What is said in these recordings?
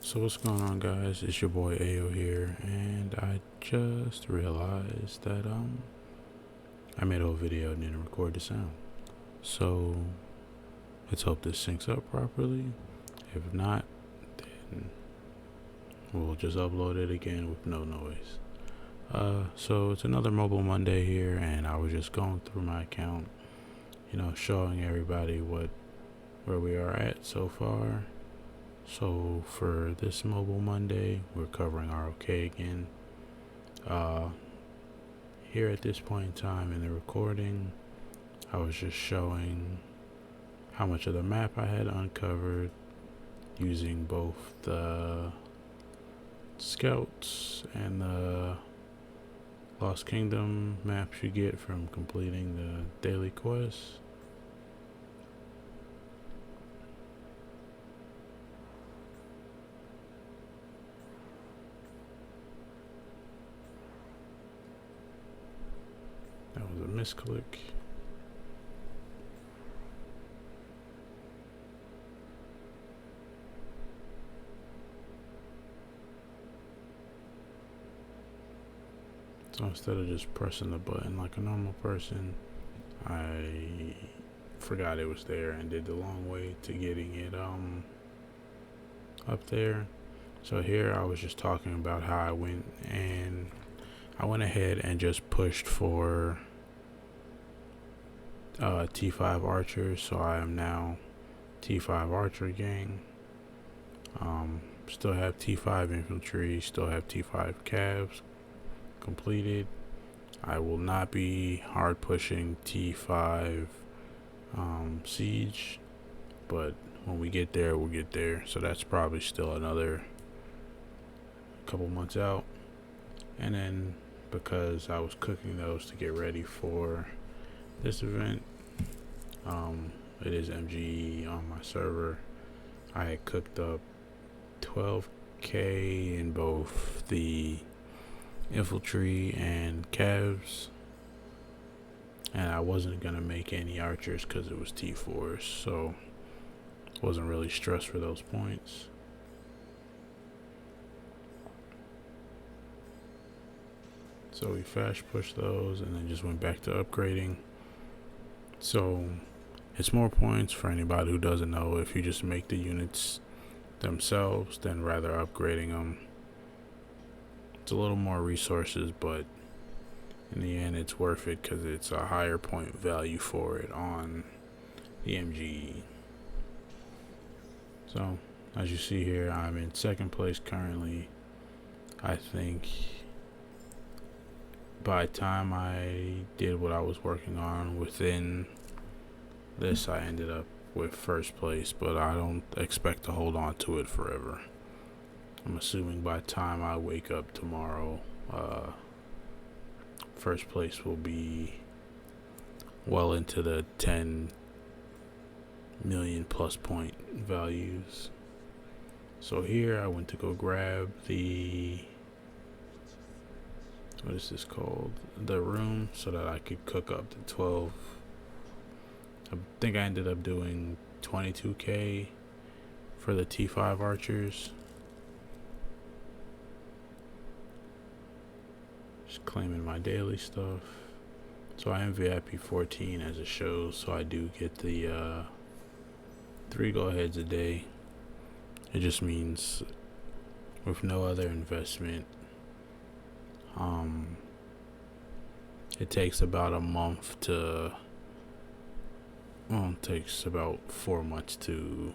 So what's going on, guys? It's your boy Ayo here, and I just realized that I made a whole video and didn't record the sound. So let's hope this syncs up properly. If not, then we'll just upload it again with no noise. So it's another Mobile Monday here, and I was just going through my account, showing everybody where we are at so far. So for this Mobile Monday, we're covering RoK again. Here at this point in time in the recording, I was just showing how much of the map I had uncovered using both the scouts and the Lost Kingdom maps you get from completing the daily quests. That was a misclick. So instead of just pressing the button like a normal person, I forgot it was there and did the long way to getting it up there. So here I was just talking about how I went ahead and just pushed for T5 archers, so I am now T5 archer gang. Still have T5 infantry, still have T5 cavs completed. I will not be hard pushing T5 siege, but when we get there, we'll get there. So that's probably still another couple months out. And then because I was cooking those to get ready for this event, it is MGE on my server. I had cooked up 12k in both the infantry and cavs, and I wasn't gonna make any archers because it was T4s, so wasn't really stressed for those points. So we fast pushed those and then just went back to upgrading. So it's more points for anybody who doesn't know. If you just make the units themselves, then rather upgrading them, it's a little more resources, but in the end it's worth it because it's a higher point value for it on the MGE. So as you see here, I'm in second place currently. I think by the time I did what I was working on within this, I ended up with first place, but I don't expect to hold on to it forever. I'm assuming by the time I wake up tomorrow, first place will be well into the 10 million plus point values. So here I went to go grab the, what is this called, the room, so that I could cook up to 12. I think I ended up doing 22k for the T5 archers. Just claiming my daily stuff. So I am VIP 14 as it shows, so I do get the 3 go-aheads a day. It just means with no other investment, it takes about a month to, it takes about 4 months to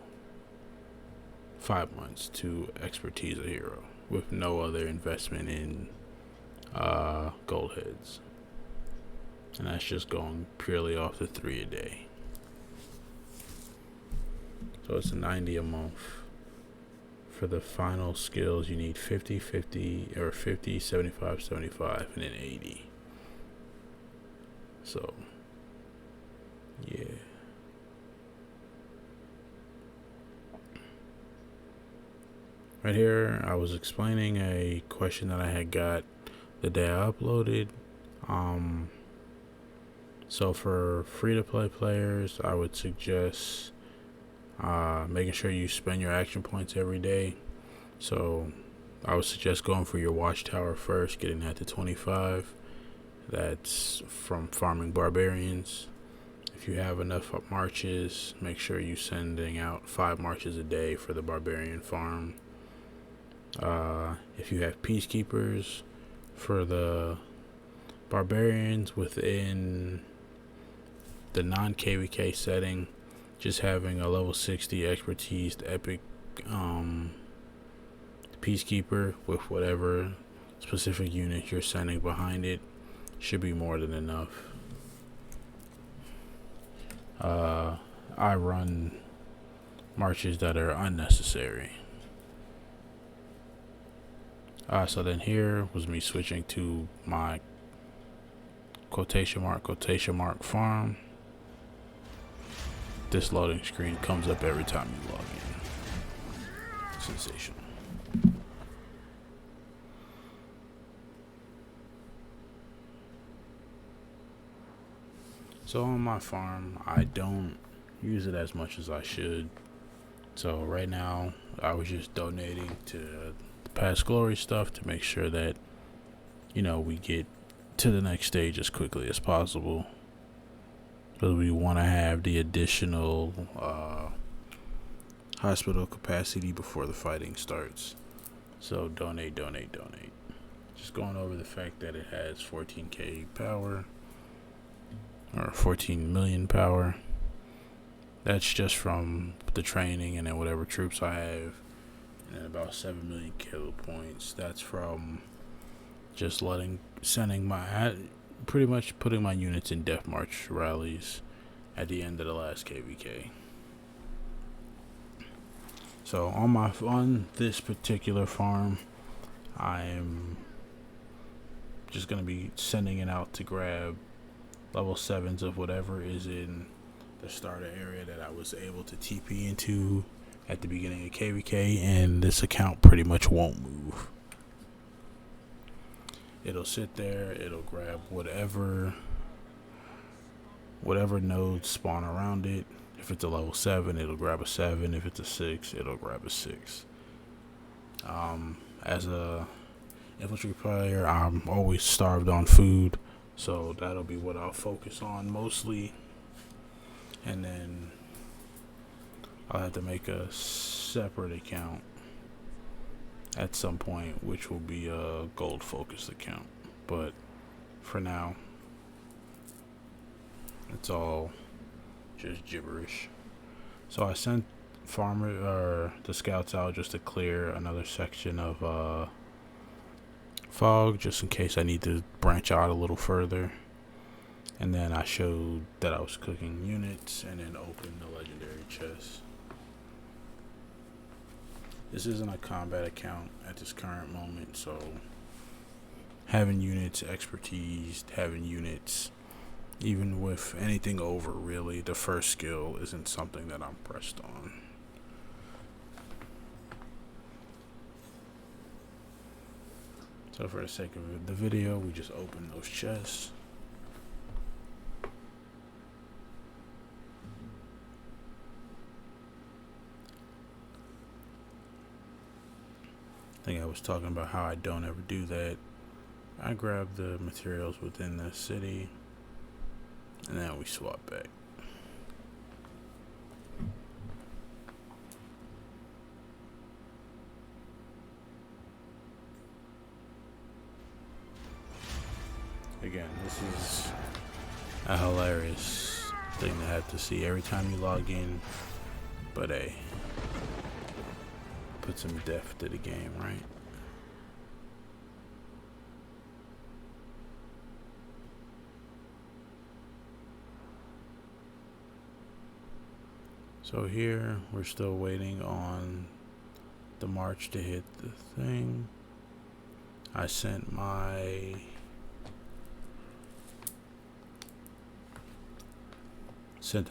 5 months to expertise a hero with no other investment in gold heads. And that's just going purely off the 3 a day. So it's 90 a month. For the final skills, you need 50, 50, or 50, 75, 75, and then 80. So, yeah. Right here, I was explaining a question that I had got the day I uploaded. So for free-to-play players, I would suggest making sure you spend your action points every day. So I would suggest going for your watchtower first, getting that to 25. That's from farming barbarians. If you have enough marches, make sure you're sending out 5 marches a day for the barbarian farm. If you have peacekeepers, for the barbarians within the non-KVK setting, just having a level 60 expertise epic peacekeeper with whatever specific unit you're sending behind it should be more than enough. I run marches that are unnecessary. So then here was me switching to my quotation mark farm. This loading screen comes up every time you log in. Sensational. So on my farm, I don't use it as much as I should. So right now, I was just donating to the past glory stuff to make sure that, we get to the next stage as quickly as possible. Because we want to have the additional hospital capacity before the fighting starts. So donate. Just going over the fact that it has 14k power. Or 14 million power. That's just from the training and then whatever troops I have. And then about 7 million kilo points. That's from just pretty much putting my units in Death March rallies at the end of the last KVK. So on this particular farm, I'm just going to be sending it out to grab level 7s of whatever is in the starter area that I was able to TP into at the beginning of KVK, and this account pretty much won't move. It'll sit there, it'll grab whatever nodes spawn around it. If it's a level 7, it'll grab a 7. If it's a 6, it'll grab a 6. As a infantry player, I'm always starved on food. So that'll be what I'll focus on mostly. And then I'll have to make a separate account at some point, which will be a gold focused account. But for now, it's all just gibberish. So I sent the scouts out just to clear another section of fog, just in case I need to branch out a little further. And then I showed that I was cooking units and then opened the legendary chest. This isn't a combat account at this current moment, so having units expertise, having units even with anything over really the first skill isn't something that I'm pressed on. So for the sake of the video, we just open those chests. I think I was talking about how I don't ever do that. I grab the materials within the city, and then we swap back. Again, this is a hilarious thing to have to see every time you log in, but hey, put some depth to the game, right? So here, we're still waiting on the march to hit the thing. I sent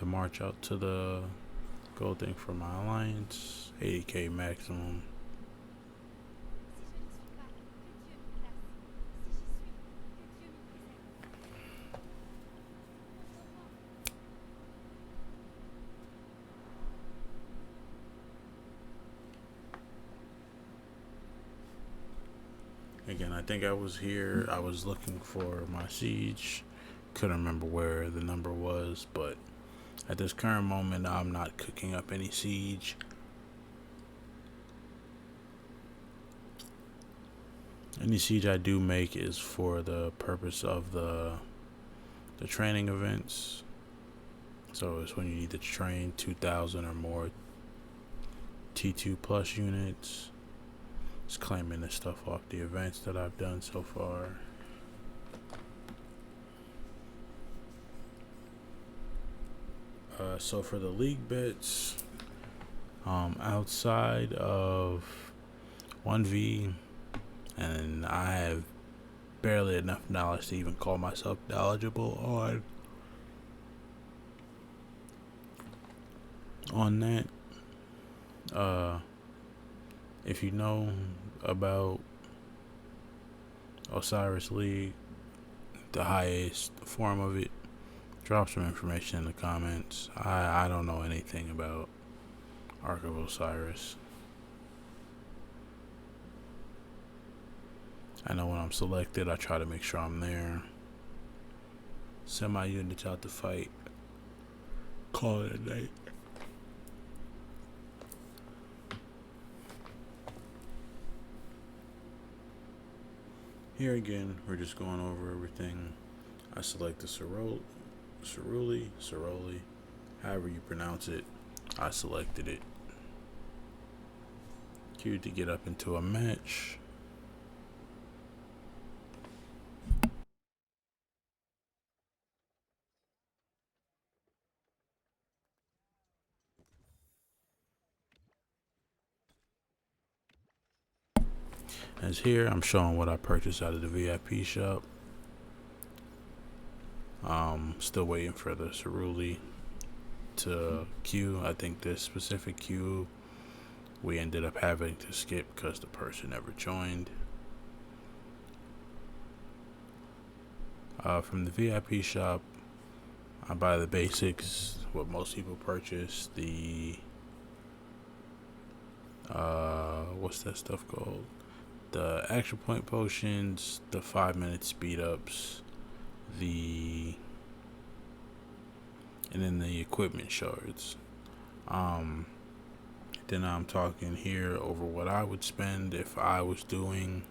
a march out to the gold thing for my alliance, 80k maximum. Again, I think I was here. I was looking for my siege. Couldn't remember where the number was, but at this current moment, I'm not cooking up any siege. Any siege I do make is for the purpose of the training events. So it's when you need to train 2,000 or more T2 plus units. Just claiming this stuff off the events that I've done so far. So for the league bets, outside of 1v, and I have barely enough knowledge to even call myself knowledgeable on that. If you know about Osiris League, the highest form of it, drop some information in the comments. I don't know anything about Ark of Osiris. I know when I'm selected, I try to make sure I'm there. Send my units out to fight. Call it a night. Here again, we're just going over everything. I select the Ceruli, however you pronounce it. I selected it. Queued to get up into a match. As here, I'm showing what I purchased out of the VIP shop. Still waiting for the Ceruli to queue. I think this specific queue we ended up having to skip because the person never joined. From the VIP shop, I buy the basics, what most people purchase. The what's that stuff called? The action point potions, the 5-minute speed ups, and then the equipment shards. Then I'm talking here over what I would spend if I was doing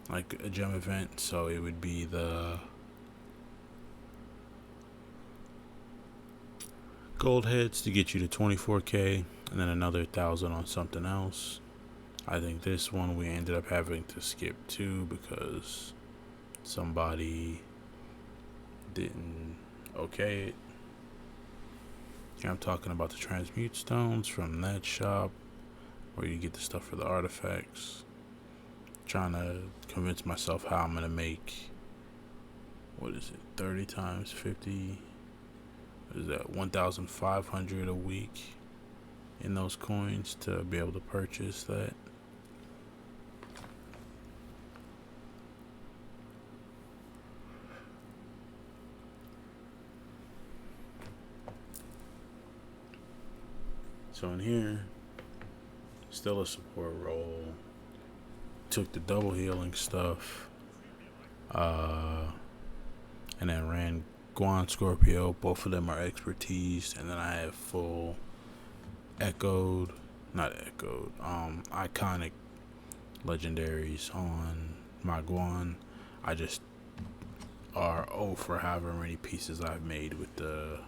like a gem event. So it would be the gold heads to get you to 24k, and then another 1,000 on something else. I think this one we ended up having to skip too because somebody didn't okay it. Here I'm talking about the transmute stones from that shop where you get the stuff for the artifacts. Trying to convince myself how I'm gonna make, what is it, 30 times 50? What is that, 1,500 a week in those coins to be able to purchase that. So in here, still a support role. Took the double healing stuff, and then ran Guan Scorpio. Both of them are expertise, and then I have full iconic legendaries on my Guan. I just are for however many pieces I've made with the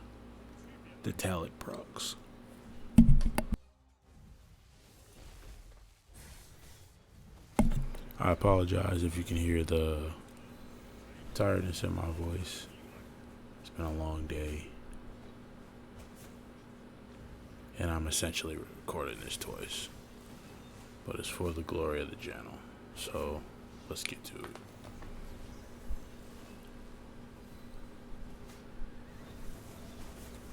talent procs. I apologize if you can hear the tiredness in my voice. It's been a long day, and I'm essentially recording this twice, but it's for the glory of the channel. So let's get to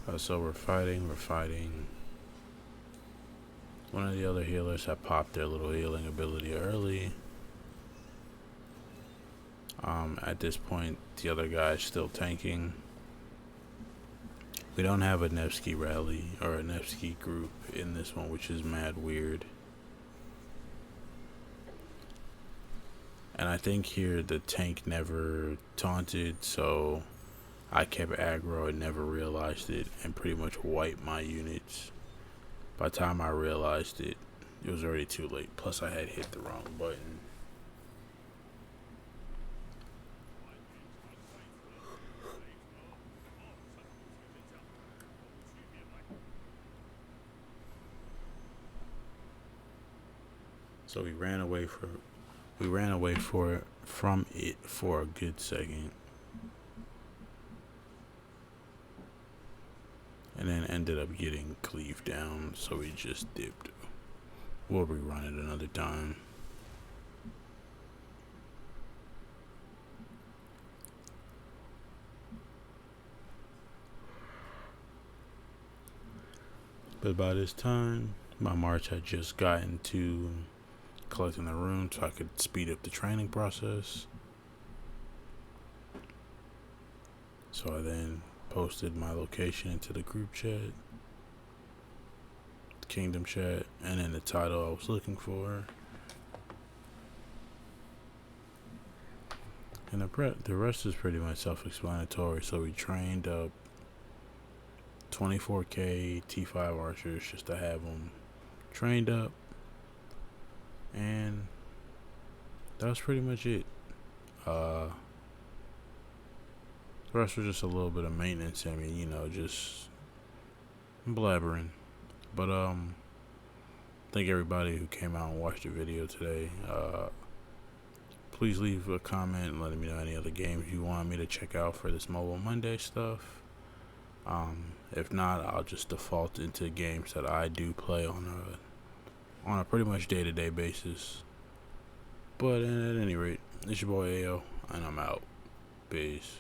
it. So we're fighting. One of the other healers had popped their little healing ability early. At this point, the other guy's still tanking. We don't have a Nevsky rally or a Nevsky group in this one, which is mad weird. And I think here the tank never taunted, so I kept aggro and never realized it and pretty much wiped my units. By the time I realized it, it was already too late. Plus I had hit the wrong button. So we ran away from it for a good second. And then ended up getting cleaved down, so we just dipped. We'll rerun it another time. But by this time, my march had just gotten to collecting the runes so I could speed up the training process. So I then posted my location into the group chat, the kingdom chat, and then the title I was looking for. And the rest is pretty much self-explanatory. So we trained up 24k T5 archers just to have them trained up, and that was pretty much it. The rest was just a little bit of maintenance. I mean, just blabbering. But thank everybody who came out and watched the video today. Please leave a comment letting me know any other games you want me to check out for this Mobile Monday stuff. If not, I'll just default into games that I do play on a pretty much day-to-day basis. But at any rate, it's your boy AO, and I'm out. Peace.